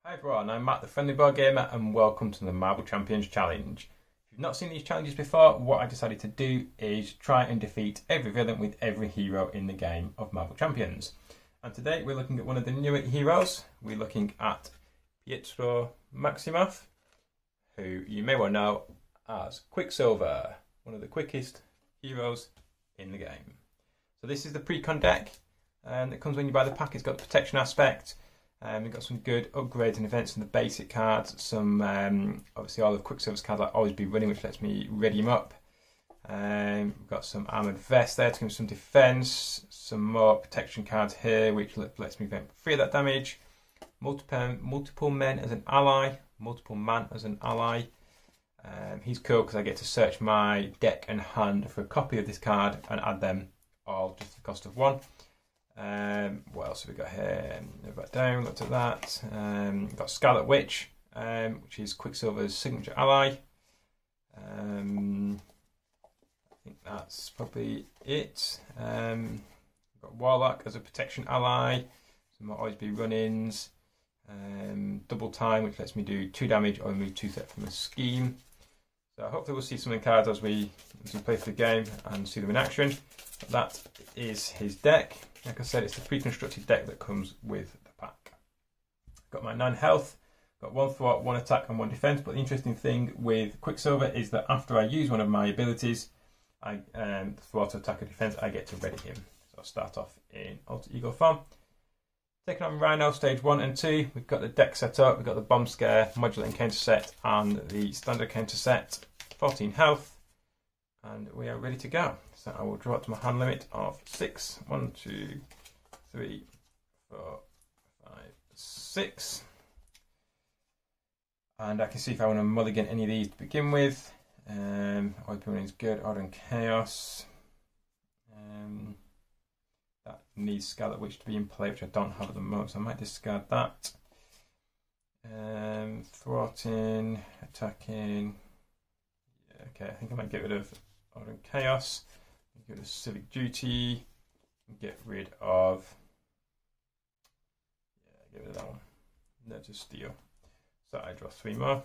Hi everyone, I'm Matt the Friendly Board Gamer and welcome to the Marble Champions Challenge. If you've not seen these challenges before, what I decided to do is try and defeat every villain with every hero in the game of Marble Champions. And today we're looking at one of the newer heroes. We're looking at Pietro Maximoff, who you may well know as Quicksilver, one of the quickest heroes in the game. So this is the pre-con deck that comes when you buy the pack. It's got the protection aspect. We've got some good upgrades and events in the basic cards. Some obviously all of Quicksilver's cards like always be running, which lets me ready him up. We've got some armoured vest there to give him some defence. Some more protection cards here, which lets me prevent free of that damage. Multiple men as an ally. Multiple man as an ally. He's cool because I get to search my deck and hand for a copy of this card and add them all just for the cost of one. What else have we got here? Back down, looked at that. We've got Scarlet Witch, which is Quicksilver's signature ally. I think that's probably it. We've got Warlock as a protection ally. Some more always be run-ins. Double time, which lets me do 2 damage or remove 2 threat from a scheme. So hopefully we'll see some of the cards as we play through the game and see them in action. But that is his deck. Like I said, it's the pre-constructed deck that comes with the pack. Got my 9 health, got 1 thwart, 1 attack and 1 defense. But the interesting thing with Quicksilver is that after I use one of my abilities, thwart, attack or defense, I get to ready him. So I'll start off in Alter Ego form. Taking on Rhino stage 1 and 2, we've got the deck set up, we've got the bomb scare, modular encounter set and the standard counter set, 14 health, and we are ready to go. So I will draw up to my hand limit of 6. 1, 2, 3, 4, 5, 6. And I can see if I want to mulligan any of these to begin with. Order is good, Order and Chaos. That needs Scarlet Witch to be in play, which I don't have at the moment, so I might discard that. Thwarting, attacking. Yeah, okay, I think I might get rid of Order and Chaos. Get rid of Civic Duty. Get rid of. Yeah, get rid of that one. No, just Steel. So I draw 3 more.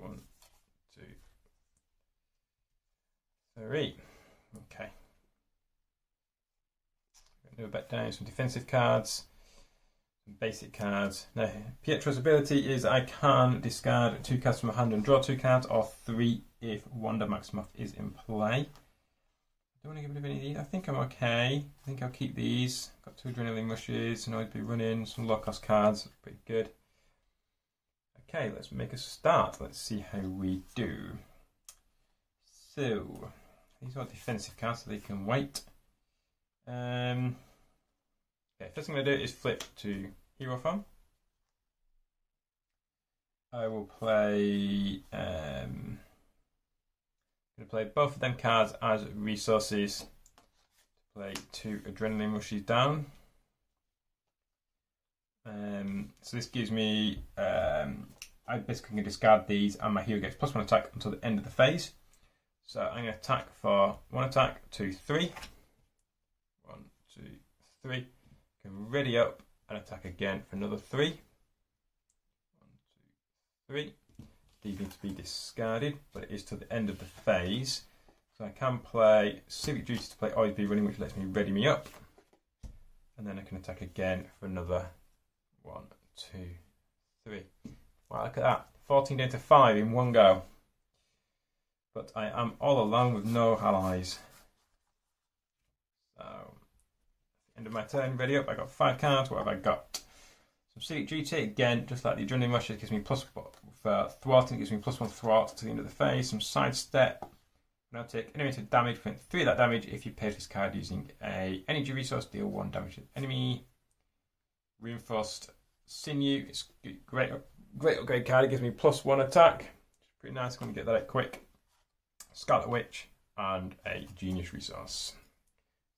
1, 2, 3. Okay. Move back down, some defensive cards, some basic cards. Now, Pietro's ability is I can discard 2 cards from my hand and draw 2 cards, or 3 if Wanda Maximoff is in play. I don't want to get rid of any of these. I think I'm okay. I think I'll keep these. Got 2 adrenaline rushes, and I'd be running some low cost cards. Pretty good. Okay, let's make a start. Let's see how we do. So, these are defensive cards, so they can wait. Okay, first thing I'm going to do is flip to hero form. I will play. I'm going to play both of them cards as resources to play 2 adrenaline rushes down. So this gives me. I basically can discard these, and my hero gets +1 attack until the end of the phase. So I'm going to attack for 1 attack, 2, 3. 1, 2, 3. Can ready up and attack again for another 3. 1, 2, 3. These need to be discarded, but it is to the end of the phase. So I can play Civic Duty to play always be running, which lets me ready me up. And then I can attack again for another 1, 2, 3. Wow, look at that. 14 down to 5 in one go. But I am all alone with no allies. So, end of my turn, ready up. I got 5 cards. What have I got? Some Civic Duty, again, just like the Adrenaline Rush, it gives me +1 for thwarting, it gives me +1 thwart to the end of the phase. Some Sidestep. Now take enemy to damage, prevent 3 of that damage if you pay this card using a energy resource, deal 1 damage to the enemy. Reinforced Sinew, it's great upgrade card, it gives me +1 attack. It's pretty nice, I'm going to get that out quick. Scarlet Witch, and a Genius resource.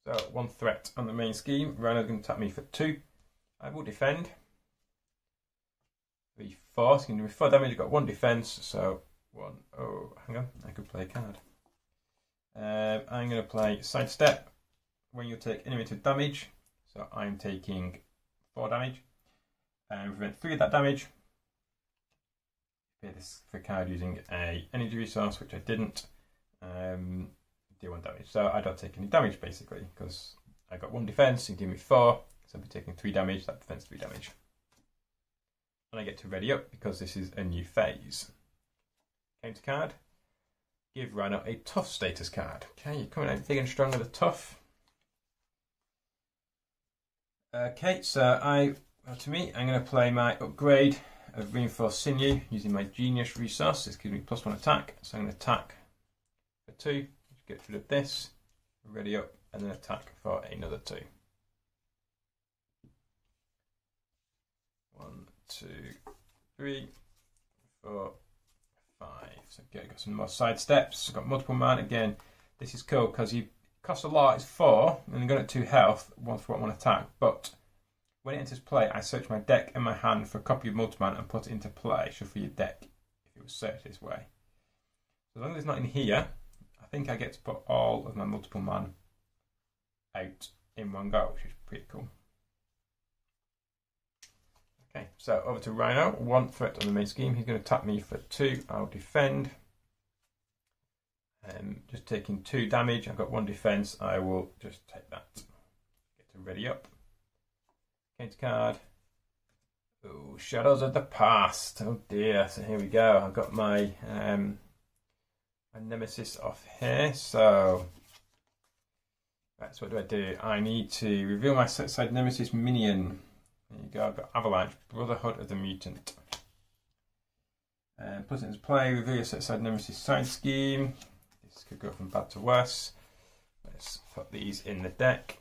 So 1 threat on the main scheme. Rhino's going to attack me for 2. I will defend. 3, 4. So going to do 4 damage. I've got 1 defense. So 1. Oh, hang on. I could play a card. I'm going to play Sidestep. When you take enemy to damage. So I'm taking 4 damage. And prevent 3 of that damage. disappear this for card using a energy resource, which I didn't. Do 1 damage. So I don't take any damage basically, because I got 1 defense and give me 4. So I'll be taking 3 damage, that prevents 3 damage. And I get to ready up because this is a new phase. Counter card. Give Rhino a tough status card. Okay, you're coming out big and strong with a tough. Okay, so I'm going to play my upgrade of Reinforced Sinew using my Genius resource. This gives me +1 attack. So I'm going to attack for 2, get rid of this, ready up, and then attack for another 2. 1, 2, 3, 4, 5. So okay, got some more side steps. Got multiple mana again. This is cool because you cost a lot. It's 4, and you've got it 2 health. 1 for 1 attack. But when it enters play, I search my deck and my hand for a copy of multiman and put it into play. Shuffle your deck if it was searched this way. So as long as it's not in here, I think I get to put all of my multiple man out in one go, which is pretty cool. Okay, so over to Rhino. 1 threat on the main scheme. He's going to tap me for 2. I'll defend. Just taking 2 damage. I've got 1 defense. I will just take that. Get to ready up. Counter card. Oh, Shadows of the Past. Oh dear. So here we go. I've got my nemesis off here. So that's what do? I need to reveal my set side nemesis minion. There you go. I've got Avalanche, Brotherhood of the Mutant. Put it into play. Reveal your set side nemesis side scheme. This could go from bad to worse. Let's put these in the deck.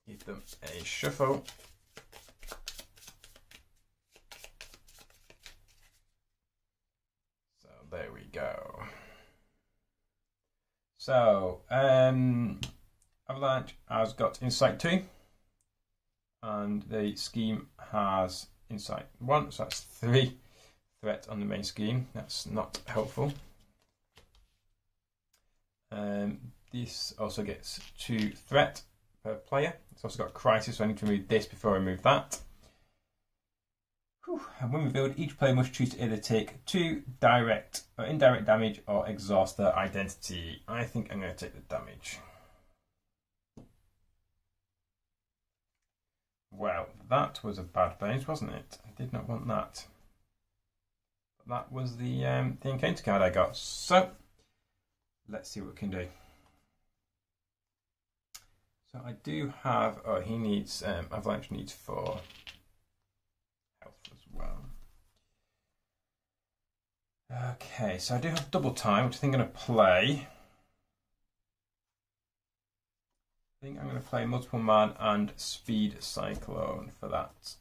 Give them a shuffle. So there we go. So Avalanche has got Insight 2, and the scheme has Insight 1, so that's 3 threat on the main scheme. That's not helpful. This also gets 2 threat per player. It's also got Crisis, so I need to remove this before I remove that. Whew. And when revealed, each player must choose to either take 2 direct or indirect damage or exhaust their identity. I think I'm going to take the damage. Well, that was a bad bounce, wasn't it? I did not want that. But that was the encounter card I got. So let's see what we can do. So I do have. Oh, he needs. Avalanche needs 4 health as well. Okay, so I do have double time, which I think I'm going to play. I think I'm going to play multiple man and speed cyclone for that.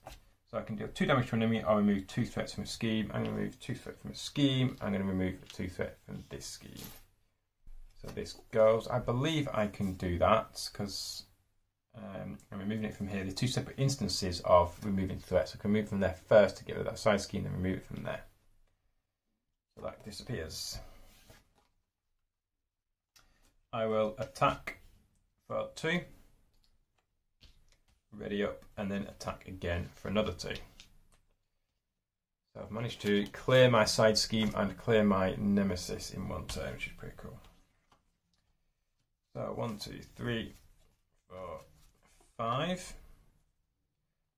So I can deal 2 damage to an enemy or remove 2 threats from a scheme. I'm going to remove 2 threats from a scheme. I'm going to remove 2 threats from this scheme. So this goes. I believe I can do that because I'm removing it from here. There are 2 separate instances of removing threats. I can remove from there first to get rid of that side scheme, then remove it from there. So that disappears. I will attack for 2, ready up, and then attack again for another 2. So I've managed to clear my side scheme and clear my nemesis in one turn, which is pretty cool. So 1, 2, 3, 4, 5.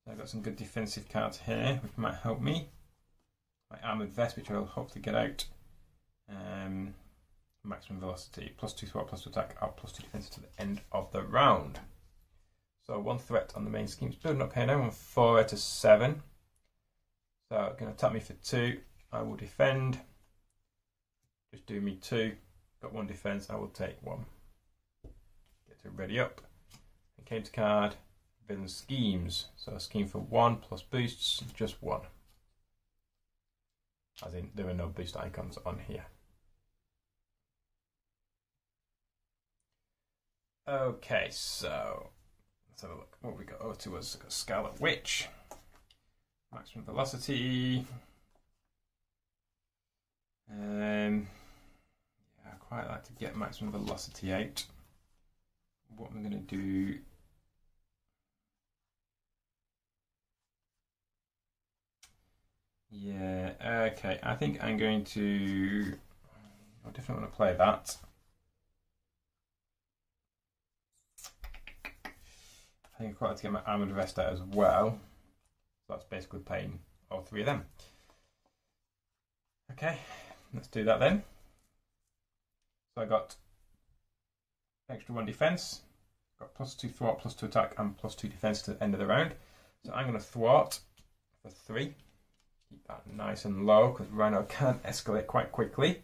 So I've got some good defensive cards here, which might help me. My armoured vest, which I'll hopefully get out. Maximum velocity, +2 threat, +2 attack, out +2 defense to the end of the round. So 1 threat on the main scheme. It's building up here now. I'm 4 out of 7. So it's going to attack me for 2. I will defend. Just do me 2. Got 1 defense. I will take 1. Get to ready up. Counter card. Villain schemes. So a scheme for 1 plus boosts. Just 1. As in, there are no boost icons on here. Okay, so let's have a look. What we got over to us? Got Scarlet Witch, maximum velocity. Yeah, I quite like to get maximum velocity out. What I'm going to do. Yeah, okay. I think I'm going to... I definitely want to play that. I think I'd quite like to get my Armoured Vest out as well. So that's basically playing all three of them. Okay, let's do that then. So I got extra 1 defense, got +2 thwart, +2 attack, and +2 defense to the end of the round. So I'm going to thwart for 3. Keep that nice and low because Rhino can escalate quite quickly.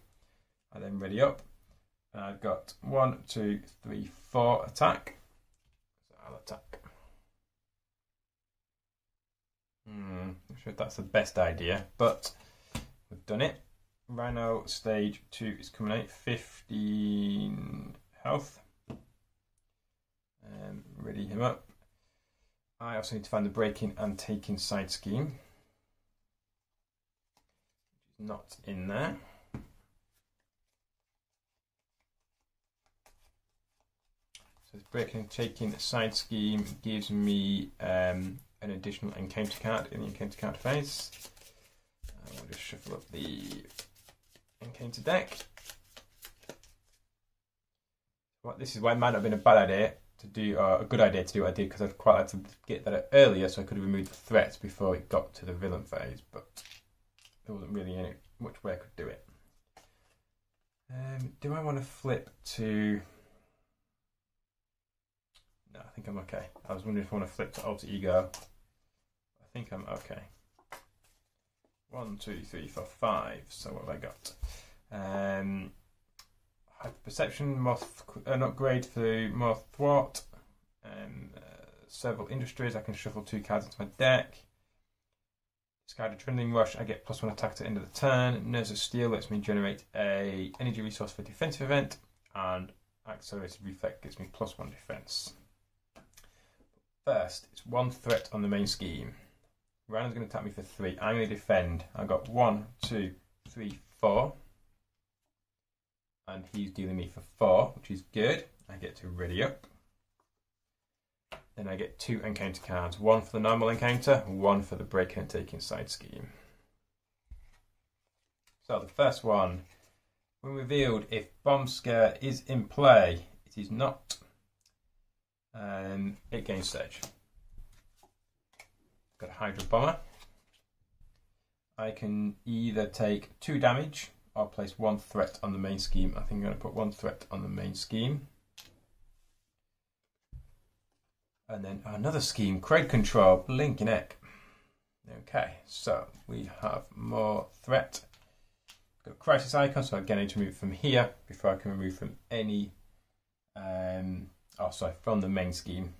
I then ready up. And I've got 1, 2, 3, 4 attack. So I'll attack. Not sure if that's the best idea, but we've done it. Rhino stage 2 is coming out. 15 health. Ready him up. I also need to find the breaking and taking side scheme, which is not in there. So this breaking and taking side scheme gives me an additional encounter card in the encounter card phase. We'll just shuffle up the encounter deck. Well, this is why it might not have been a bad idea to do, or a good idea to do what I did, because I'd quite like to get that earlier so I could have removed the threats before it got to the villain phase, but there wasn't really any much way I could do it. Do I want to flip to... No, I think I'm okay. I was wondering if I want to flip to Alter Ego. I think I'm okay. 1, 2, 3, 4, 5. So what have I got? Hyper-perception, an upgrade for more thwart. Several industries. I can shuffle 2 cards into my deck. Discard Adrenaline Rush. I get +1 attack to the end of the turn. Nerves of Steel lets me generate a energy resource for defensive event, and Accelerated Reflect gives me +1 defense. First, it's 1 threat on the main scheme. Rhino's going to attack me for 3. I'm going to defend. I've got 1, 2, 3, 4. And he's dealing me for 4, which is good. I get to ready up. Then I get 2 encounter cards. 1 for the normal encounter, 1 for the breaking and taking side scheme. So the first one, when revealed, if Bomb Scare is in play, it is not. It gains stage. Got a Hydra Bomber. I can either take 2 damage or place 1 threat on the main scheme. I think I'm going to put 1 threat on the main scheme. And then another scheme, Crowd Control, Blinking Egg. Okay, so we have more threat. Got Crisis Icon, so again I need to move from here before I can remove from any, from the main scheme.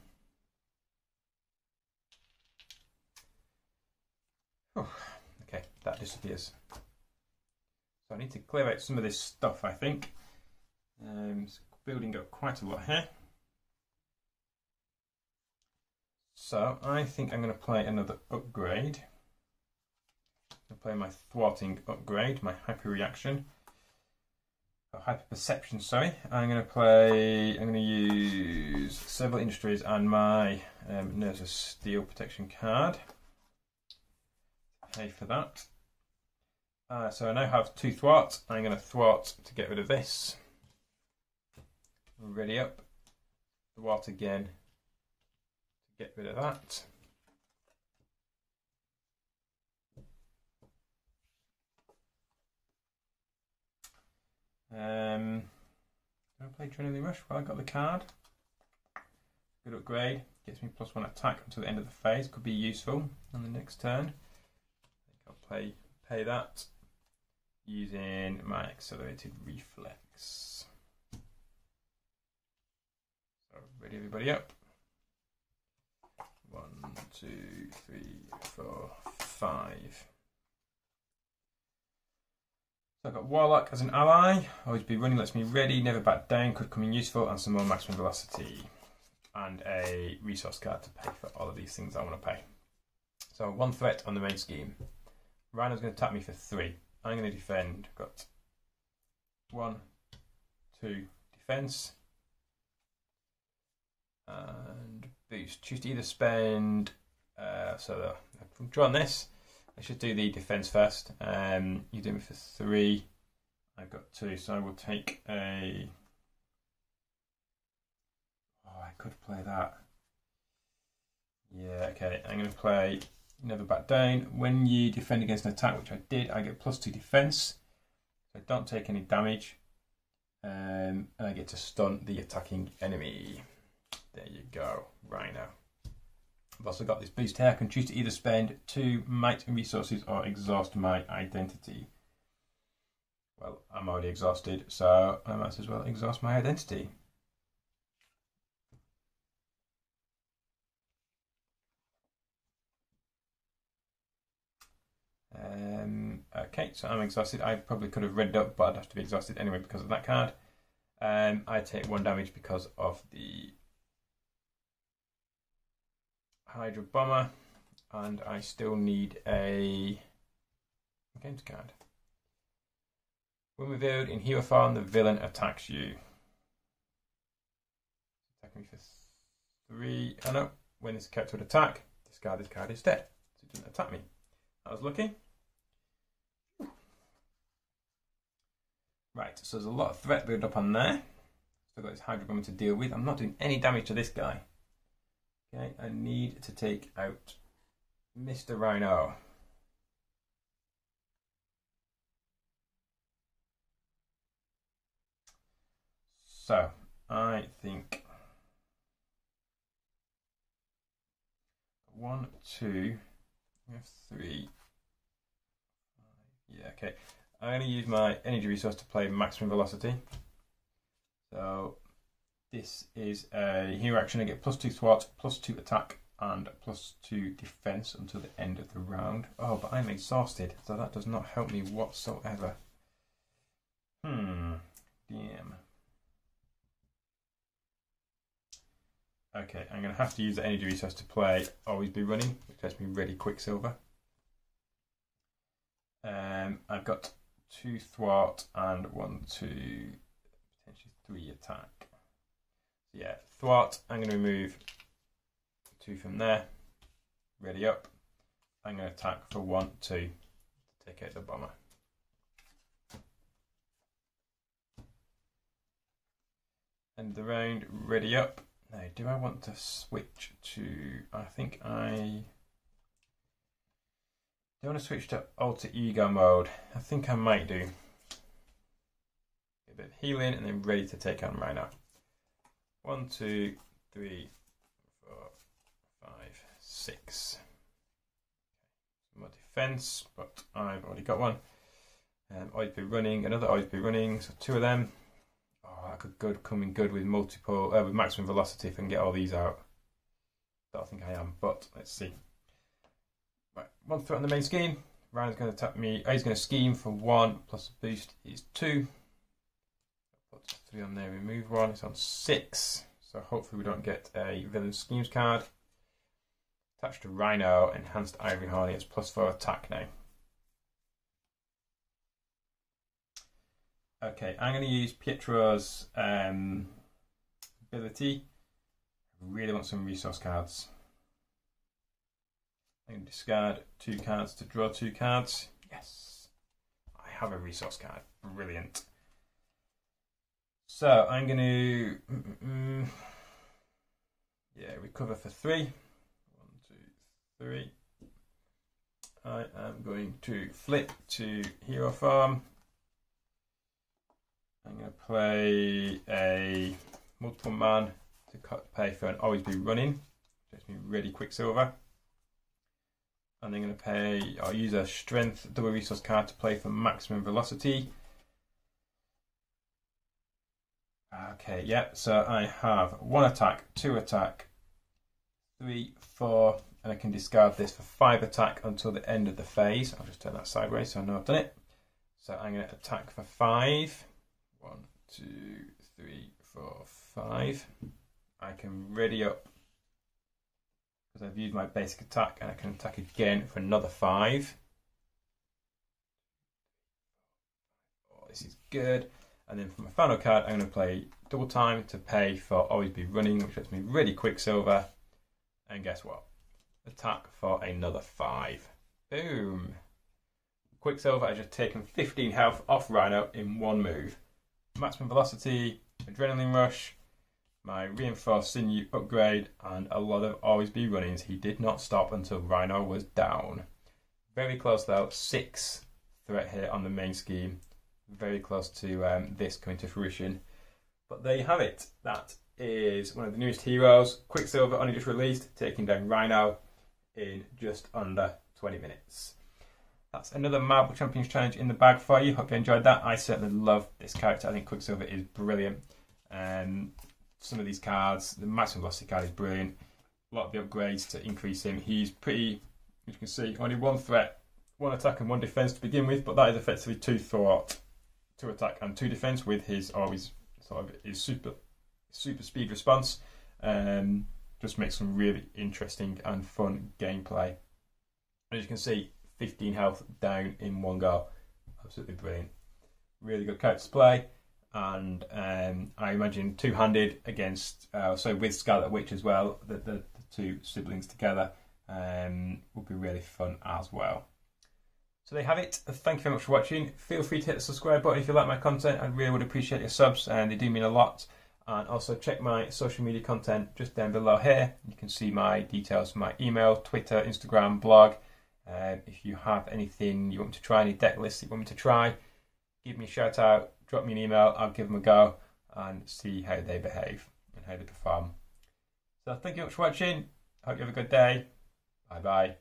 Okay, that disappears. So I need to clear out some of this stuff, I think. It's building up quite a lot here. So I think I'm going to play another upgrade. I'm going to play my thwarting upgrade, my hyper reaction. Hyper perception, sorry. I'm going to use Several Industries and my Nerves of Steel protection card. Pay for that. So I now have 2 thwarts. I'm going to thwart to get rid of this. Ready up. Thwart again. Get rid of that. Do I play Adrenaline Rush while I got the card? Good upgrade. Gets me +1 attack until the end of the phase. Could be useful on the next turn. I think I'll pay that using my Accelerated Reflex. So ready everybody up. 1, 2, 3, 4, 5. So I've got Warlock as an ally. Always be running, lets me ready, never back down, could come in useful, and some more maximum velocity. And a resource card to pay for all of these things I want to pay. So 1 threat on the main scheme. Rhino's going to attack me for 3. I'm going to defend. I've got 1, 2 defense. And boost. Choose to either spend, I'm drawing this. I should do the defense first. You do me for 3. I've got 2, so I will take a. Oh, I could play that. Yeah, okay. I'm going to play Never Back Down. When you defend against an attack, which I did, I get +2 defense. So I don't take any damage. And I get to stun the attacking enemy. There you go, Rhino. I've also got this boost here. I can choose to either spend 2 might resources or exhaust my identity. Well, I'm already exhausted, so I might as well exhaust my identity. Okay, so I'm exhausted. I probably could have read it up, but I'd have to be exhausted anyway because of that card. I take 1 damage because of the Hydra Bomber, and I still need a games card. When revealed in hero form, the villain attacks you. Attack me for 3. Oh no, when this character would attack, discard this card instead. So it doesn't attack me. I was lucky. Right, so there's a lot of threat build up on there. So I've got this Hydra Bomber to deal with. I'm not doing any damage to this guy. Okay, I need to take out Mr. Rhino. So, I think 1, 2, 3. Yeah, okay. I'm going to use my energy resource to play maximum velocity. So this is a hero action. I get +2 thwart, +2 attack, and +2 defense until the end of the round. Oh, but I'm exhausted, so that does not help me whatsoever. Damn. Okay, I'm going to have to use the energy resource to play Always Be Running, which lets me ready Quicksilver. I've got 2 thwart and 1, 2, potentially 3 attack. So yeah, thwart, I'm going to remove 2 from there. Ready up. I'm going to attack for 1, 2 to take out the bomber. End of the round, ready up. Now, do I want to switch to, I think I do want to switch to alter ego mode. I think I might do. A bit of healing and then ready to take on Rhino. 1, 2, 3, 4, 5, 6. More defense, but I've already got one. Always Be Running, another Always Be Running, so 2 of them. Oh, that could come in good with multiple, with maximum velocity if I can get all these out. Don't think I am, but let's see. Right, 1 threat on the main scheme. Ryan's going to attack me. He's going to scheme for 1 plus a boost is 2. Put 3 on there, remove 1. It's on 6. So hopefully we don't get a villain schemes card. Attached to Rhino, enhanced Ivory Horny. It's +4 attack now. Okay, I'm going to use Pietro's ability. I really want some resource cards. I'm going to discard 2 cards to draw 2 cards. Yes, I have a resource card. Brilliant. So I'm going to recover for 3. 1, 2, 3. I am going to flip to hero form. I'm going to play a multiple man to pay for an Always Be Running. Gets me ready Quicksilver. And I'm going to pay, I'll use a strength double resource card to play for maximum velocity. Okay, yeah, so I have 1 attack, 2 attack, 3, 4, and I can discard this for 5 attack until the end of the phase. I'll just turn that sideways so I know I've done it. So I'm going to attack for 5. 1, 2, 3, 4, 5. I can ready up because I've used my basic attack, and I can attack again for another 5. Oh, this is good. And then for my final card, I'm going to play double time to pay for Always Be Running, which lets me ready Quicksilver. And guess what? Attack for another 5. Boom. Quicksilver has just taken 15 health off Rhino in one move. Maximum velocity, adrenaline rush, my reinforced sinew upgrade, and a lot of always be runnings. He did not stop until Rhino was down. Very close though, 6 threat here on the main scheme. Very close to this coming to fruition. But there you have it. That is one of the newest heroes. Quicksilver only just released, taking down Rhino in just under 20 minutes. That's another Marble Champions challenge in the bag for you. Hope you enjoyed that. I certainly love this character. I think Quicksilver is brilliant. Some of these cards, the maximum velocity card is brilliant. A lot of the upgrades to increase him. He's pretty, as you can see, only 1 threat, 1 attack and 1 defense to begin with, but that is effectively 2 thought, 2 attack and 2 defense with his always sort of his super speed response. Just makes some really interesting and fun gameplay. As you can see, 15 health down in one go. Absolutely brilliant. Really good character to play. And I imagine two-handed against, so with Scarlet Witch as well, the 2 siblings together would be really fun as well. So there you have it. Thank you very much for watching. Feel free to hit the subscribe button if you like my content. I really would appreciate your subs, and they do mean a lot. And also check my social media content just down below here. You can see my details for my email, Twitter, Instagram, blog. If you have anything you want me to try, any deck lists you want me to try, give me a shout out, drop me an email, I'll give them a go and see how they behave and how they perform. So thank you very much for watching. Hope you have a good day. Bye bye.